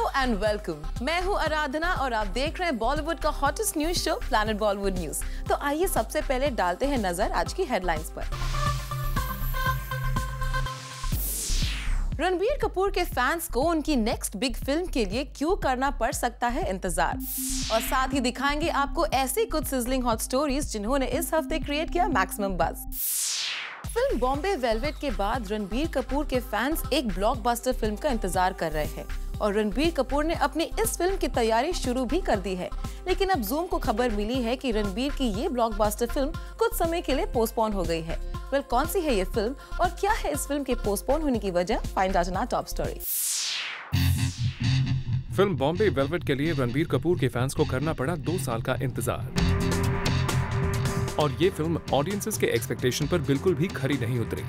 Hello and welcome. मैं हूं आराधना और आप देख रहे हैं बॉलीवुड का hottest news show planet Bollywood news. तो आइए सबसे पहले डालते हैं नजर आज की हेडलाइंस पर। रणबीर कपूर के फैंस को उनकी नेक्स्ट बिग फिल्म के लिए क्यों करना पड़ सकता है इंतजार, और साथ ही दिखाएंगे आपको ऐसी कुछ सिजलिंग हॉट स्टोरीज जिन्होंने इस हफ्ते क्रिएट किया maximum buzz. Film Bombay Velvet के बाद रणबीर कपूर के फैंस एक ब्लॉकबस्टर फिल्म का इंतजार कर रहे हैं और रणबीर कपूर ने अपनी इस फिल्म की तैयारी शुरू भी कर दी है। लेकिन अब जूम को खबर मिली है कि रणबीर की ये ब्लॉकबस्टर फिल्म कुछ समय के लिए पोस्टपोन हो गई है। वेल, कौन सी है ये फिल्म और क्या है इस फिल्म के पोस्टपोन होने की वजह, find out in our top story. Film Bombay Velvet के लिए रणबीर कपूर के फैंस को करना पड़ा 2 साल का इंतजार और ये फिल्म ऑडियंसेस के एक्सपेक्टेशन पर बिल्कुल भी खरी नहीं उतरी।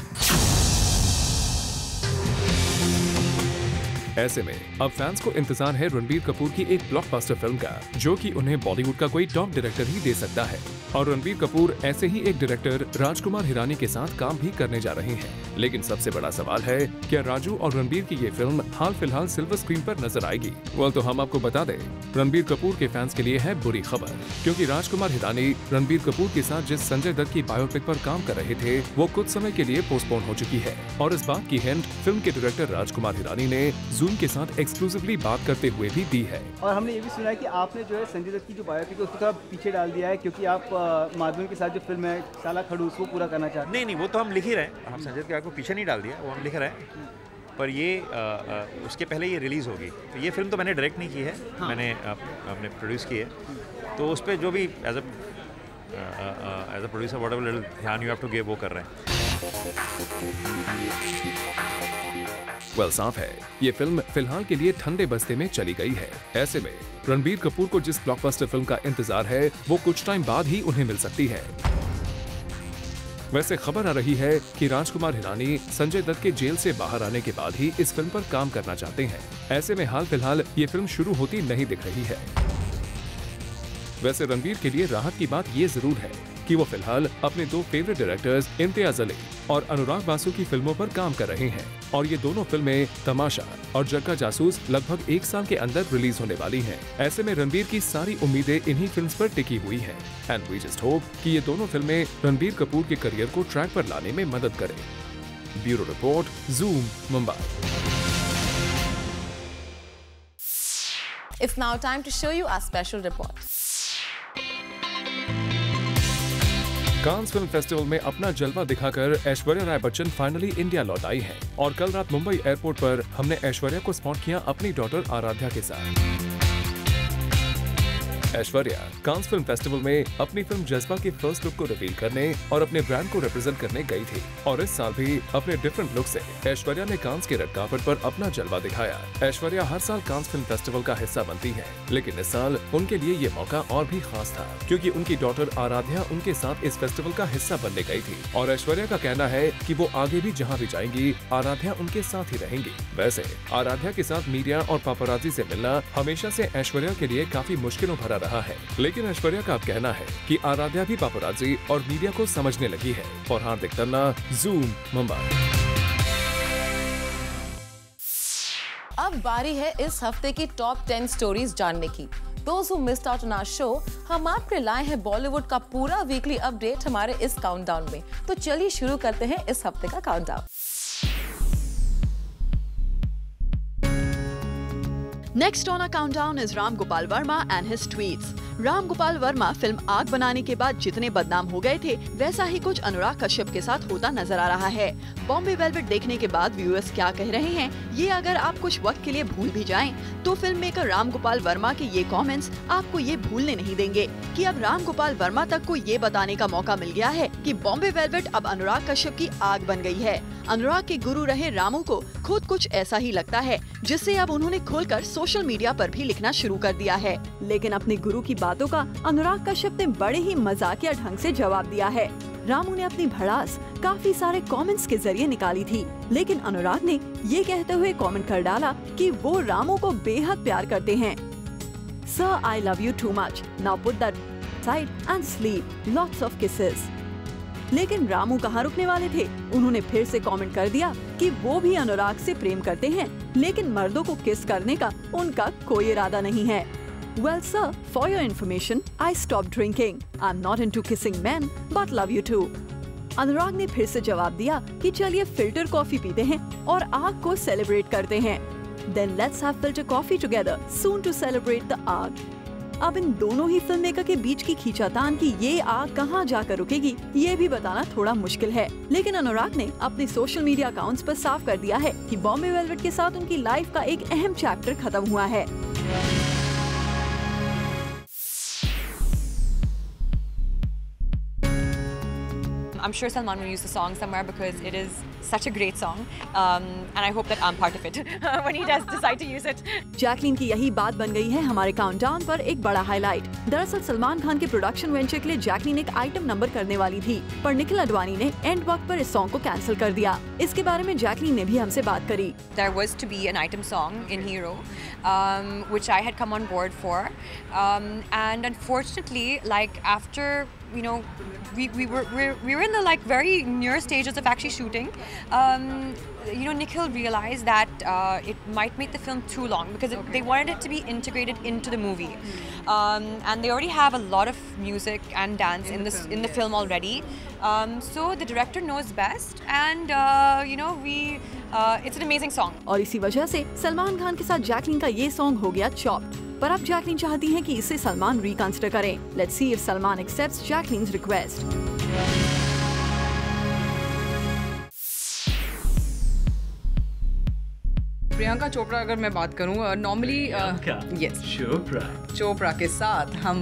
ऐसे में अब फैंस को इंतजार है रणबीर कपूर की एक ब्लॉकबस्टर फिल्म का, जो कि उन्हें बॉलीवुड का कोई टॉप डायरेक्टर ही दे सकता है। और रणबीर कपूर ऐसे ही एक डायरेक्टर राजकुमार हिरानी के साथ काम भी करने जा रहे हैं। लेकिन सबसे बड़ा सवाल है, क्या राजू और रणबीर की ये फिल्म हाल फिलहाल सिल्वर स्क्रीन पर नजर आएगी? वेल, तो हम आपको बता दें, रणबीर कपूर के फैंस के लिए है बुरी खबर, क्योंकि राजकुमार हिरानी रणबीर कपूर के साथ जिस संजय दत्त की बायोपिक पर काम कर रहे थे, वो कुछ समय के लिए पोस्टपोन हो चुकी है। और इस बात की हिंट फिल्म के डायरेक्टर राजकुमार हिरानी ने जूम के साथ एक्सक्लूसिवली बात करते हुए भी दी है। और हमने ये भी सुना है कि आपने जो है संजय दत्त की जो बायोपिक है उसको थोड़ा पीछे डाल दिया है, क्योंकि आप माधवन के साथ जो फिल्म है साला खड़ूस वो पूरा करना चाहते हैं। नहीं, वो तो हम लिख ही रहे हैं। हम संजय दत्त को पीछे नहीं डाल दिया, वो हम लिख रहे हैं। पर ये उसके पहले ये रिलीज़ होगी। तो ये फिल्म तो मैंने डायरेक्ट नहीं की है, हाँ। मैंने अपने प्रोड्यूस की है। तो उस पर जो भी as a producer whatever little ध्यान यू हैव टू गिव वो कर रहे हैं। वेल, साफ है ये फिल्म फिलहाल के लिए ठंडे बस्ते में चली गई है। ऐसे में रणबीर कपूर को जिस ब्लॉकबस्टर फिल्म का इंतजार है, वो कुछ टाइम बाद ही उन्हें मिल सकती है। वैसे खबर आ रही है कि राजकुमार हिरानी संजय दत्त के जेल से बाहर आने के बाद ही इस फिल्म पर काम करना चाहते हैं। ऐसे में हाल फिलहाल ये फिल्म शुरू होती नहीं दिख रही है। वैसे रणबीर के लिए राहत की बात ये जरूर है कि वो फिलहाल अपने 2 फेवरेट डायरेक्टर्स इम्तियाज अली और अनुराग बासु की फिल्मों पर काम कर रहे हैं और ये दोनों फिल्में तमाशा और जग्गा जासूस लगभग 1 साल के अंदर रिलीज होने वाली हैं। ऐसे में रणबीर की सारी उम्मीदें इन्हीं फिल्म्स पर टिकी हुई हैं एंड वी जस्ट होप कि ये दोनों फिल्में रणबीर कपूर के करियर को ट्रैक पर लाने में मदद करें। Bureau report, zoom, Mumbai. It's now time to show you our special report. Cannes film festival में अपना जलवा दिखाकर ऐश्वर्या राय बच्चन फाइनली इंडिया लौट आई है और कल रात मुंबई एयरपोर्ट पर हमने ऐश्वर्या को स्पॉट किया अपनी डॉटर आराध्या के साथ। ऐश्वर्या कांस फिल्म फेस्टिवल में अपनी फिल्म जज्बा के फर्स्ट लुक को रिवील करने और अपने ब्रांड को रिप्रेजेंट करने गई थी और इस साल भी अपने डिफरेंट लुक से ऐश्वर्या ने कांस के रेड कार्पेट पर अपना जलवा दिखाया। ऐश्वर्या हर साल कांस फिल्म फेस्टिवल का हिस्सा बनती है, लेकिन इस साल उनके लिए ये मौका और भी खास था क्योंकि उनकी डॉटर आराध्या उनके साथ इस फेस्टिवल का हिस्सा बनने गई थी और ऐश्वर्या का कहना है कि वो आगे भी जहाँ भी जाएंगी आराध्या उनके साथ ही रहेंगी। वैसे आराध्या के साथ मीडिया और पापराजी से मिलना हमेशा से ऐश्वर्या के लिए काफी मुश्किलों भरा रहा है, लेकिन ऐश्वर्या का अब कहना है कि आराध्या भी पापराजी और मीडिया को समझने लगी है। और हार्दिक तन्ना, जूम, मुंबई। अब बारी है इस हफ्ते की टॉप 10 स्टोरीज जानने की। Those who missed out on our show, हम आपके लाए हैं बॉलीवुड का पूरा वीकली अपडेट हमारे इस काउंटडाउन में। तो चलिए शुरू करते हैं इस हफ्ते का countdown. Next on our countdown is Ram Gopal Verma and his tweets. Ram Gopal Verma film आग बनाने के बाद जितने बदनाम हो गए थे, वैसा ही कुछ अनुराग कश्यप के साथ होता नजर आ रहा है। बॉम्बे वेलवेट देखने के बाद व्यूअर्स क्या कह रहे हैं, ये अगर आप कुछ वक्त के लिए भूल भी जाएं, तो फिल्म मेकर राम गोपाल वर्मा के ये कमेंट्स आपको ये भूलने नहीं देंगे कि अब राम गोपाल वर्मा तक को ये बताने का मौका मिल गया है कि बॉम्बे वेलवेट अब अनुराग कश्यप की आग बन गई है। अनुराग के गुरु रहे रामू को खुद कुछ ऐसा ही लगता है, जिससे अब उन्होंने खुलकर सोशल मीडिया पर भी लिखना शुरू कर दिया है। लेकिन अपने गुरु की बातों का अनुराग कश्यप ने बड़े ही मजाकिया ढंग से जवाब दिया है। रामू ने अपनी भड़ास काफी सारे कमेंट्स के जरिए निकाली थी, लेकिन अनुराग ने ये कहते हुए कमेंट कर डाला कि वो रामू को बेहद प्यार करते हैं। Sir, I love you too much. Now put that aside and sleep. Lots of kisses. लेकिन रामू कहाँ रुकने वाले थे, उन्होंने फिर से कमेंट कर दिया कि वो भी अनुराग से प्रेम करते हैं, लेकिन मर्दों को किस करने का उनका कोई इरादा नहीं है। Well sir, for your information, I stopped drinking. I'm not into kissing men, but love you too. अनुराग ने फिर से जवाब दिया कि चलिए फिल्टर कॉफी पीते हैं और आग को सेलिब्रेट करते हैं। Then let's have filter coffee together soon to celebrate the आग। अब इन दोनों ही फिल्म मेकर के बीच की खींचातान की ये आग कहाँ जाकर रुकेगी, ये भी बताना थोड़ा मुश्किल है। लेकिन अनुराग ने अपने सोशल मीडिया अकाउंट्स पर साफ कर दिया है कि बॉम्बे वेलवेट के साथ उनकी लाइफ का एक अहम चैप्टर खत्म हुआ है। I'm sure Salman will use the song somewhere because it is such a great song, and I hope that I'm part of it when he does decide to use it. Jacqueline की यही बात बन गई है हमारे countdown पर एक बड़ा हाईलाइट। दरअसल सलमान खान के प्रोडक्शन वेंचर के लिए जैकलीन एक आइटम नंबर करने वाली थी, पर निखिल अडवाणी ने एंड वक्त पर इस सॉन्ग को कैंसिल कर दिया। इसके बारे में जैकलीन ने भी हमसे बात करी। There was to be an item song in Hero, which I had come on board for, and unfortunately, like after we were in the like very near stages of actually shooting. Nikhil realized that it might make the film too long because they wanted it to be integrated into the movie, and they already have a lot of music and dance in the film already. So the director knows best, and it's an amazing song. और इसी वजह से सलमान खान के साथ Jacqueline का ये song हो गया चॉप्ड। पर अब जैकलीन चाहती हैं कि इसे सलमान रिकंसिडर करें। Let's see if Salman accepts Jacqueline's request. Priyanka Chopra अगर मैं बात करूं, नॉर्मली यस चोपड़ा के साथ हम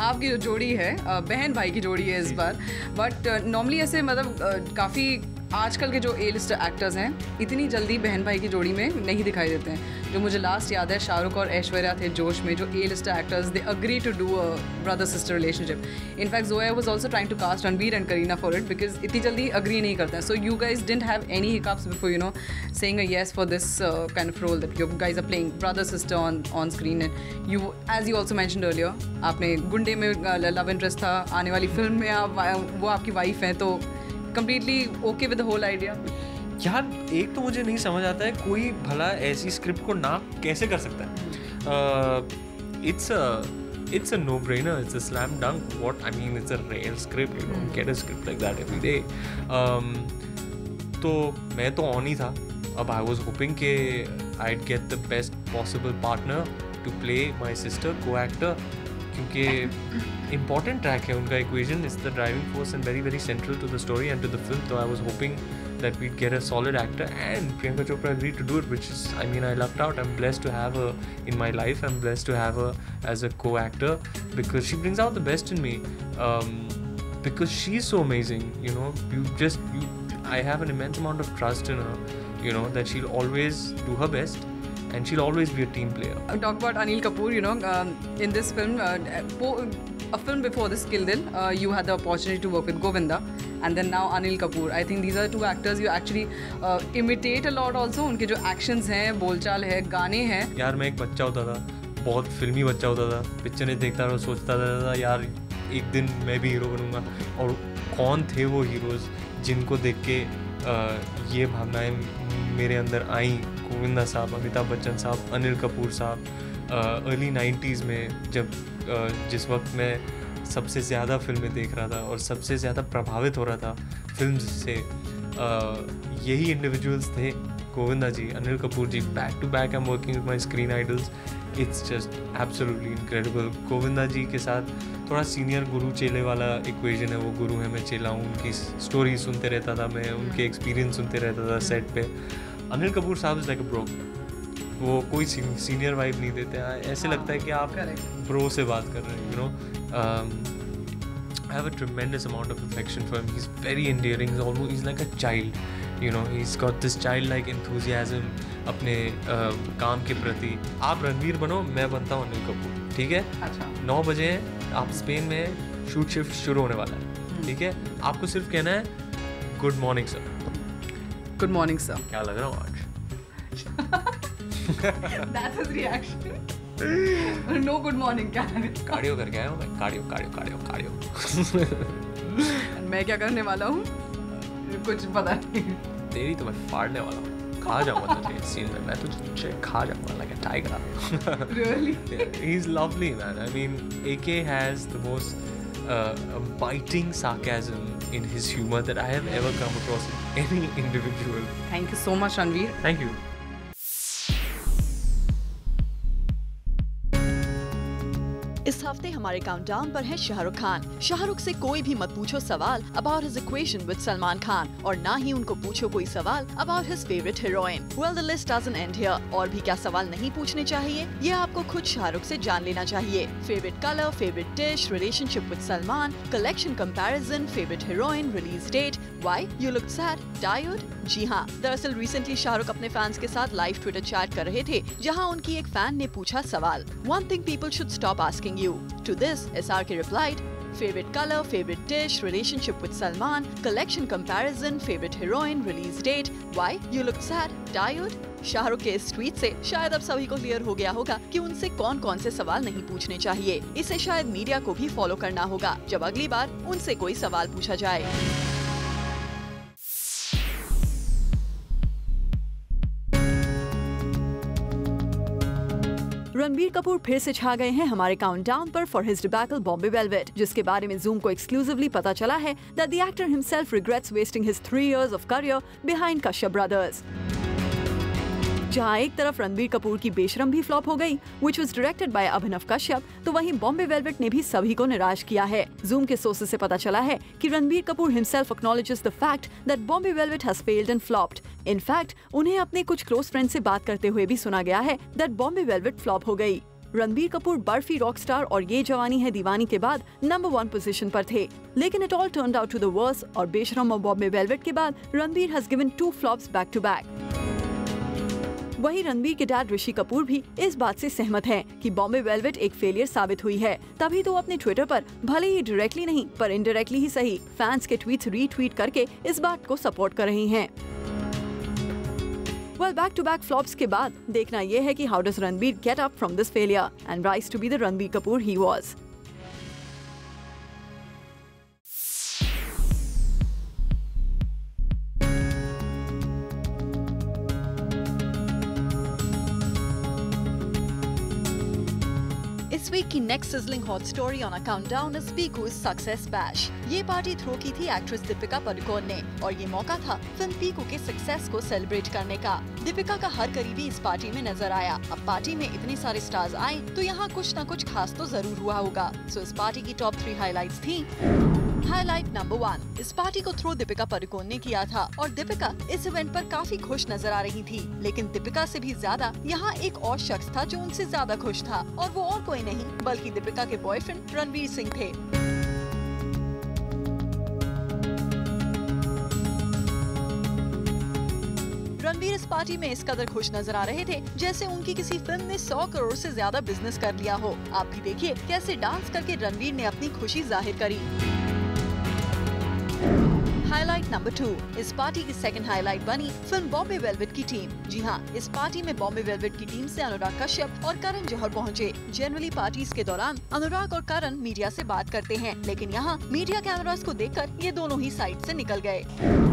आपकी जो जोड़ी है बहन भाई की जोड़ी है इस बार, बट नॉर्मली ऐसे मतलब काफ़ी आजकल के जो ए लिस्ट एक्टर्स हैं इतनी जल्दी बहन भाई की जोड़ी में नहीं दिखाई देते हैं। जो मुझे लास्ट याद है शाहरुख और ऐश्वर्या थे जोश में, जो A list actors they agree to do a brother sister relationship. In fact Zoya was also trying to cast Ranbir and Kareena for it because इतनी जल्दी अग्री नहीं करते हैं। So you guys didn't have any hiccups before saying a yes for this kind of role that you guys are playing brother sister on screen. And you as you also mentioned earlier, आपने गुंडे में love interest था, आने वाली film में वो आपकी wife हैं, तो completely okay with the whole idea? यार एक तो मुझे नहीं समझ आता है कोई भला ऐसी स्क्रिप्ट को ना कैसे कर सकता है। it's a no-brainer, it's a slam dunk. It's a rare script, you don't get a script like that every day. तो मैं तो ऑन ही था। अब I was hoping कि I'd get the best possible partner to play my sister, co-actor, क्योंकि important track है उनका। equation is the driving force and very very central to the story and to the film. So I was hoping that we'd get a solid actor, and Priyanka Chopra agreed to do it, which is, I lucked out. I'm blessed to have her in my life. I'm blessed to have her as a co-actor because she brings out the best in me, because she's so amazing. I have an immense amount of trust in her, that she'll always do her best and she'll always be a team player. Talk about Anil Kapoor, in this film, a film before this, Kill Dil, you had the opportunity to work with Govinda, and then now Anil Kapoor. I think these are two actors you actually imitate a lot also. उनके जो actions हैं, बोलचाल है, गाने हैं। यार मैं एक बच्चा होता था, बहुत फिल्मी बच्चा होता था, पिक्चरें देखता था, सोचता था यार एक दिन मैं भी हीरो बनूंगा। और कौन थे वो हीरोज़ जिनको देख के ये भावनाएं मेरे अंदर आई? गोविंदा साहब, अमिताभ बच्चन साहब, अनिल कपूर साहब। अर्ली 90s में जब जिस वक्त मैं सबसे ज़्यादा फिल्में देख रहा था और सबसे ज़्यादा प्रभावित हो रहा था फिल्म से, यही इंडिविजुअल्स थे। Govinda ji, Anil Kapoor ji, back to back I am working with my screen idols. It's just absolutely incredible. Govinda ji के साथ थोड़ा सीनियर गुरु चेले वाला इक्वेशन है। वो गुरु है, मैं चेला हूँ। उनकी स्टोरी सुनते रहता था मैं, उनके एक्सपीरियंस सुनते रहता था सेट पे। अनिल कपूर साहब इज़ लाइक अ ब्रो। वो कोई सीनियर वाइब नहीं देते हैं, ऐसे लगता है कि आप ब्रो से बात कर रहे हैं। I have a tremendous amount of affection for him. He's very endearing. He's like a child. He's got this childlike enthusiasm अपने काम के प्रति। आप रणवीर बनो, मैं बनता हूँ अनिल कपूर, ठीक है? अच्छा। 9 बजे हैं, आप स्पेन में, शूट शिफ्ट शुरू होने वाला है, ठीक है? आपको सिर्फ कहना है good morning sir. Good morning sir. क्या लग रहा हूँ आज? That's his reaction. No good morning, क्या लग रहा है? कार्डियो करके आया हूँ मैं, कार्डियो। मैं क्या करने वाला हूँ कुछ पता नहीं। तेरी तो मैं फाड़ने वाला हूँ, खा जाऊंगा तुझे इस सीन में, मैं तुझे खा जाऊंगा like a tiger. Really? Yeah, he's lovely, man. I mean, AK has the most biting sarcasm in his humor that I have ever come across in any individual. Thank you so much, Ranveer. Thank you. इस हफ्ते हमारे countdown पर है शाहरुख खान। शाहरुख से कोई भी मत पूछो सवाल about his equation with Salman Khan, और ना ही उनको पूछो कोई सवाल about his favourite heroine. Well, the list doesn't and here. और भी क्या सवाल नहीं पूछने चाहिए, ये आपको खुद शाहरुख से जान लेना चाहिए। Favourite colour, favourite dish, relationship with Salman, collection comparison, favourite heroine, release date, why you look sad, tired. जी हाँ, दरअसल रिसेंटली शाहरुख अपने फैंस के साथ लाइव ट्विटर चैट कर रहे थे, जहाँ उनकी एक फैन ने पूछा सवाल, one thing people should stop asking you. To this, SRK replied, favorite color, favorite dish, relationship with Salman, collection comparison, favorite heroine, release date, why you look sad, tired. Shahrukh के इस ट्वीट से शायद अब सभी को क्लियर हो गया होगा कि उनसे कौन कौन से सवाल नहीं पूछने चाहिए। इसे शायद मीडिया को भी फॉलो करना होगा जब अगली बार उनसे कोई सवाल पूछा जाए। रणबीर कपूर फिर से छा गए हैं हमारे काउंटडाउन पर for his debacle Bombay velvet, जिसके बारे में जूम को एक्सक्लूसिवली पता चला है that the actor himself regrets wasting his 3 years of career behind Kashyap brothers. जहां एक तरफ रणबीर कपूर की बेशरम भी फ्लॉप हो गई, which was directed by अभिनव कश्यप, तो वहीं बॉम्बे वेलवेट ने भी सभी को निराश किया है। जूम के सोर्सेज से पता चला है कि Ranbir Kapoor himself acknowledges the fact that Bombay Velvet has failed and flopped. In fact, उन्हें अपने कुछ क्लोज फ्रेंड से बात करते हुए भी सुना गया है that Bombay Velvet फ्लॉप हो गई। रणबीर कपूर बर्फी रॉकस्टार और ये जवानी है दीवानी के बाद नंबर 1 पोजीशन पर थे, लेकिन it all turned out to the worse और बेशरम और बॉम्बे वेलवेट के बाद Ranbir has given 2 flops back to back. वहीं रणबीर के डैड ऋषि कपूर भी इस बात से सहमत हैं कि बॉम्बे वेलवेट एक फेलियर साबित हुई है, तभी तो अपने ट्विटर पर भले ही डायरेक्टली नहीं पर इनडायरेक्टली ही सही फैंस के ट्वीट्स रीट्वीट करके इस बात को सपोर्ट कर रही हैं। Well, back to back flops के बाद देखना यह है कि how does Ranbir get up from this failure and rise to be the Ranbir Kapoor he was. इस वीक की next sizzling hot story on a countdown is Piku's success bash. ये पार्टी थ्रो की थी एक्ट्रेस दीपिका पादुकोण ने और ये मौका था फिल्म पीकू के सक्सेस को सेलिब्रेट करने का। दीपिका का हर करीबी इस पार्टी में नजर आया। अब पार्टी में इतने सारे स्टार्स आए तो यहाँ कुछ न कुछ खास तो जरूर हुआ होगा। सो इस पार्टी की टॉप 3 हाइलाइट्स थी। हाईलाइट नंबर 1, इस पार्टी को थ्रो दीपिका पादुकोण ने किया था और दीपिका इस इवेंट पर काफी खुश नजर आ रही थी, लेकिन दीपिका से भी ज्यादा यहाँ एक और शख्स था जो उनसे ज्यादा खुश था और वो और कोई नहीं बल्कि दीपिका के बॉयफ्रेंड रणवीर सिंह थे। रणवीर इस पार्टी में इस कदर खुश नजर आ रहे थे जैसे उनकी किसी फिल्म ने 100 करोड़ से ज्यादा बिजनेस कर लिया हो। आप भी देखिए कैसे डांस करके रणवीर ने अपनी खुशी जाहिर करी। हाईलाइट नंबर 2, इस पार्टी की सेकंड हाईलाइट बनी फिल्म बॉम्बे वेलवेट की टीम। जी हाँ, इस पार्टी में बॉम्बे वेलवेट की टीम से अनुराग कश्यप और करण जौहर पहुँचे। जनरली पार्टीज के दौरान अनुराग और करण मीडिया से बात करते हैं, लेकिन यहाँ मीडिया कैमरास को देखकर ये दोनों ही साइड से निकल गए।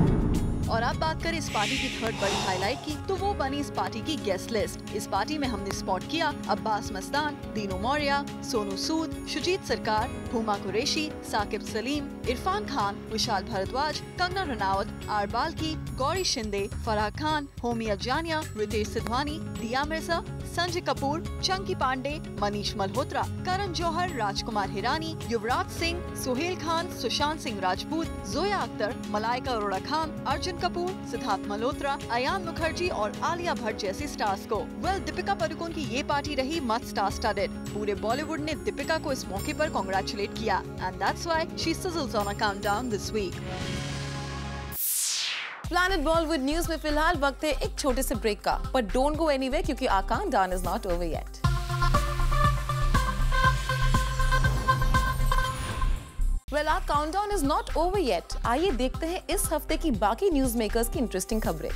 और अब बात करें इस पार्टी की थर्ड बड़ी हाईलाइट की, तो वो बनी इस पार्टी की गेस्ट लिस्ट। इस पार्टी में हमने स्पॉट किया अब्बास मस्तान, दीनू मौर्य, सोनू सूद, शुजीत सरकार, हुमा कुरैशी, साकिब सलीम, इरफान खान, विशाल भारद्वाज, कंगना रनावत, आर बाल्की, गौरी शिंदे, फराह खान, होमी अजानिया, रितेश सिधवानी, दिया मिर्जा, संजय कपूर, चंकी पांडे, मनीष मल्होत्रा, करण जौहर, राजकुमार हिरानी, युवराज सिंह, सुहेल खान, सुशांत सिंह राजपूत, जोया अख्तर, मलाइका अरोड़ा खान, अर्जुन कपूर, सिद्धार्थ मल्होत्रा, अयान मुखर्जी और आलिया भट्ट जैसे स्टार्स को। वेल, दीपिका पादुकोण की ये पार्टी रही मच स्टार स्टडेड। पूरे बॉलीवुड ने दीपिका को इस मौके पर कांग्रेचुलेट किया and that's why she sizzles on a countdown this week. Planet Bollywood news में फिलहाल वक्त है एक छोटे से ब्रेक का, बट डोंट गो एनीवेयर क्योंकि our countdown is not over yet. Well, our countdown is not over yet. आइए देखते हैं इस हफ्ते की बाकी न्यूज मेकर्स की इंटरेस्टिंग खबरें।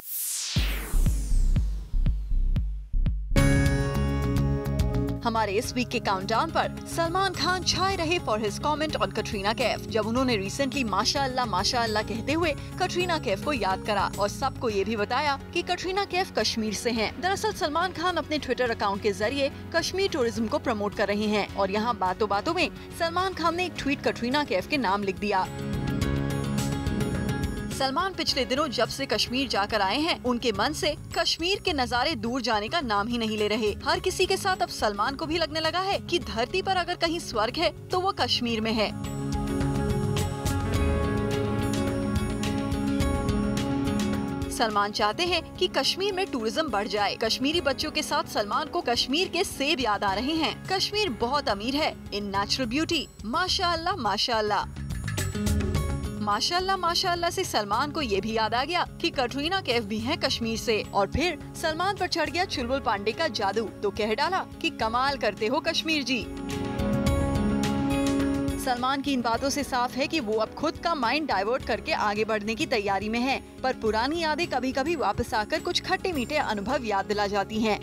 हमारे इस वीक के काउंटडाउन पर सलमान खान छाए रहे for his comment on Katrina Kaif, जब उन्होंने रिसेंटली माशाअल्लाह कहते हुए कटरीना कैफ को याद करा और सबको ये भी बताया कि कटरीना कैफ कश्मीर से हैं। दरअसल सलमान खान अपने ट्विटर अकाउंट के जरिए कश्मीर टूरिज्म को प्रमोट कर रहे हैं और यहाँ बातों बातों में सलमान खान ने एक ट्वीट कटरीना कैफ के नाम लिख दिया। सलमान पिछले दिनों जब से कश्मीर जाकर आए हैं, उनके मन से कश्मीर के नज़ारे दूर जाने का नाम ही नहीं ले रहे। हर किसी के साथ अब सलमान को भी लगने लगा है कि धरती पर अगर कहीं स्वर्ग है तो वो कश्मीर में है। सलमान चाहते हैं कि कश्मीर में टूरिज्म बढ़ जाए। कश्मीरी बच्चों के साथ सलमान को कश्मीर के सेब याद आ रहे हैं। कश्मीर बहुत अमीर है इन नेचुरल ब्यूटी। माशाअल्लाह माशाअल्लाह। माशाअल्लाह से सलमान को ये भी याद आ गया कि कटरीना कैफ भी हैं कश्मीर से और फिर सलमान पर चढ़ गया चुलबुल पांडे का जादू, तो कह डाला कि कमाल करते हो कश्मीर जी। सलमान की इन बातों से साफ है कि वो अब खुद का माइंड डाइवर्ट करके आगे बढ़ने की तैयारी में हैं, पर पुरानी यादें कभी कभी वापस आकर कुछ खट्टे मीठे अनुभव याद दिला जाती हैं।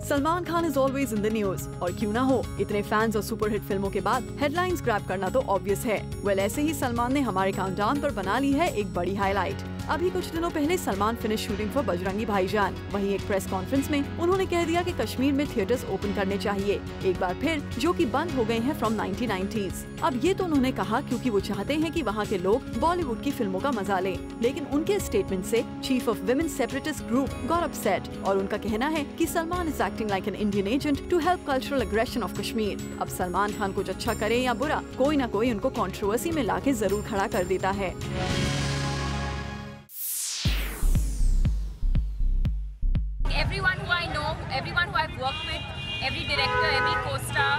Salman Khan is always in the news, और क्यों ना हो, इतने फैंस और सुपरहिट फिल्मों के बाद हेडलाइंस ग्रैब करना तो ऑब्वियस है। वेल, ऐसे ही सलमान ने हमारे काउंटडाउन पर बना ली है एक बड़ी हाईलाइट। अभी कुछ दिनों पहले Salman finish shooting for Bajrangi भाईजान। वहीं एक प्रेस कॉन्फ्रेंस में उन्होंने कह दिया कि कश्मीर में थिएटर्स ओपन करने चाहिए एक बार फिर, जो कि बंद हो गए हैं फ्रॉम 1990s। अब ये तो उन्होंने कहा क्योंकि वो चाहते हैं कि वहाँ के लोग बॉलीवुड की फिल्मों का मजा लें, लेकिन उनके स्टेटमेंट से chief of women separatist group got upset और उनका कहना है कि Salman is acting like an Indian agent to help cultural aggression of Kashmir. अब सलमान खान कुछ अच्छा करे या बुरा, कोई न कोई उनको कंट्रोवर्सी में लाके जरूर खड़ा कर देता है। Everyone who I know, everyone who I've worked with, every director, every co-star,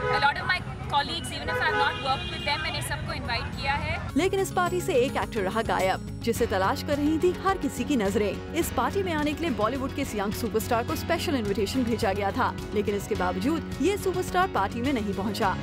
a lot of my colleagues, even if I've not worked with them, मैंने सबको इनवाइट किया है। लेकिन इस पार्टी से एक एक्टर रहा गायब, जिसे तलाश कर रही थी हर किसी की नजरें। इस पार्टी में आने के लिए बॉलीवुड के इस यंग सुपरस्टार को स्पेशल इनविटेशन भेजा गया था, लेकिन इसके बावजूद ये सुपरस्टार पार्टी में नहीं पहुंचा।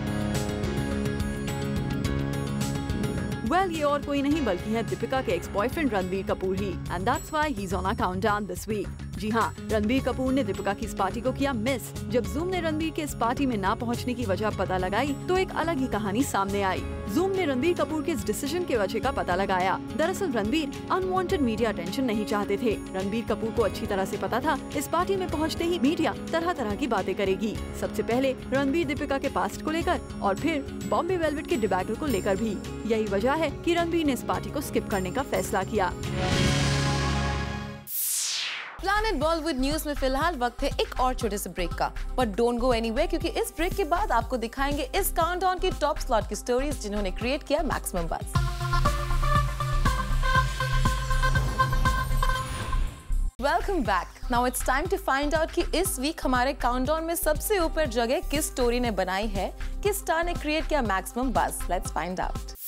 ये और कोई नहीं बल्कि है दीपिका के एक्स बॉयफ्रेंड रणबीर कपूर ही, and that's why he is on a countdown this week. जी हाँ, रणबीर कपूर ने दीपिका की इस पार्टी को किया मिस। जब जूम ने रणबीर के इस पार्टी में ना पहुंचने की वजह पता लगाई तो एक अलग ही कहानी सामने आई। जूम ने रणबीर कपूर के इस डिसीजन की वजह का पता लगाया। दरअसल रणबीर अनवांटेड मीडिया अटेंशन नहीं चाहते थे। रणबीर कपूर को अच्छी तरह से पता था इस पार्टी में पहुंचते ही मीडिया तरह तरह की बातें करेगी। सबसे पहले रणबीर दीपिका के पास्ट को लेकर और फिर बॉम्बे वेलवेट के डिबैकल को लेकर भी। यही वजह है कि रणबीर ने इस पार्टी को स्किप करने का फैसला किया। प्लैनेट बॉलीवुड न्यूज में फिलहाल वक्त है एक और छोटे से ब्रेक का, बट डोंट गो एनीवेयर क्योंकि इस ब्रेक के बाद आपको दिखाएंगे इस काउंटडाउन की टॉप स्लॉट की स्टोरीज जिन्होंने क्रिएट किया maximum buzz. Welcome back. Now it's time to find out कि इस वीक हमारे काउंटडाउन में सबसे ऊपर जगह किस स्टोरी ने बनाई है, किस स्टार ने क्रिएट किया maximum buzz. Let's find out.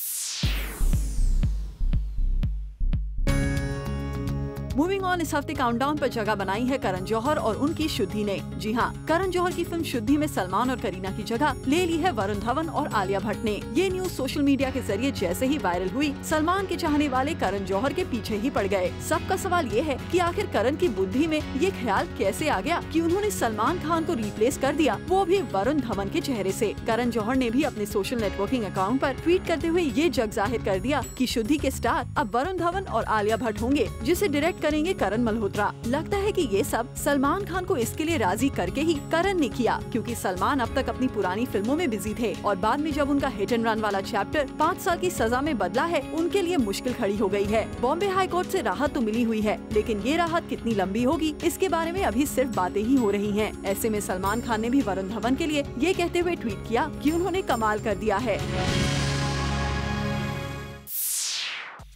Moving on, इस हफ्ते काउंटडाउन पर जगह बनाई है करण जौहर और उनकी शुद्धि ने। जी हाँ, करण जौहर की फिल्म शुद्धि में सलमान और करीना की जगह ले ली है वरुण धवन और आलिया भट्ट ने। ये न्यूज सोशल मीडिया के जरिए जैसे ही वायरल हुई, सलमान के चाहने वाले करण जौहर के पीछे ही पड़ गए। सबका सवाल ये है कि आखिर करण की बुद्धि में ये ख्याल कैसे आ गया कि उन्होंने सलमान खान को रिप्लेस कर दिया, वो भी वरुण धवन के चेहरे से। करण जौहर ने भी अपने सोशल नेटवर्किंग अकाउंट पर ट्वीट करते हुए ये जग जाहिर कर दिया कि शुद्धि के स्टार अब वरुण धवन और आलिया भट्ट होंगे, जिसे डायरेक्ट करेंगे करण मल्होत्रा। लगता है कि ये सब सलमान खान को इसके लिए राजी करके ही करण ने किया, क्योंकि सलमान अब तक अपनी पुरानी फिल्मों में बिजी थे और बाद में जब उनका हिट एंड रन वाला चैप्टर 5 साल की सजा में बदला है, उनके लिए मुश्किल खड़ी हो गई है। बॉम्बे हाई कोर्ट से राहत तो मिली हुई है, लेकिन ये राहत कितनी लंबी होगी इसके बारे में अभी सिर्फ बातें ही हो रही हैं। ऐसे में सलमान खान ने भी वरुण धवन के लिए ये कहते हुए ट्वीट किया कि उन्होंने कमाल कर दिया है।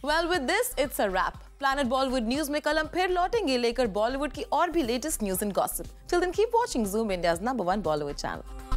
Well, with this, it's a wrap. Planet Bollywood news में कल हम फिर लौटेंगे लेकर बॉलीवुड की और भी latest news and gossip. Till then, keep watching Zoom India's #1 Bollywood channel.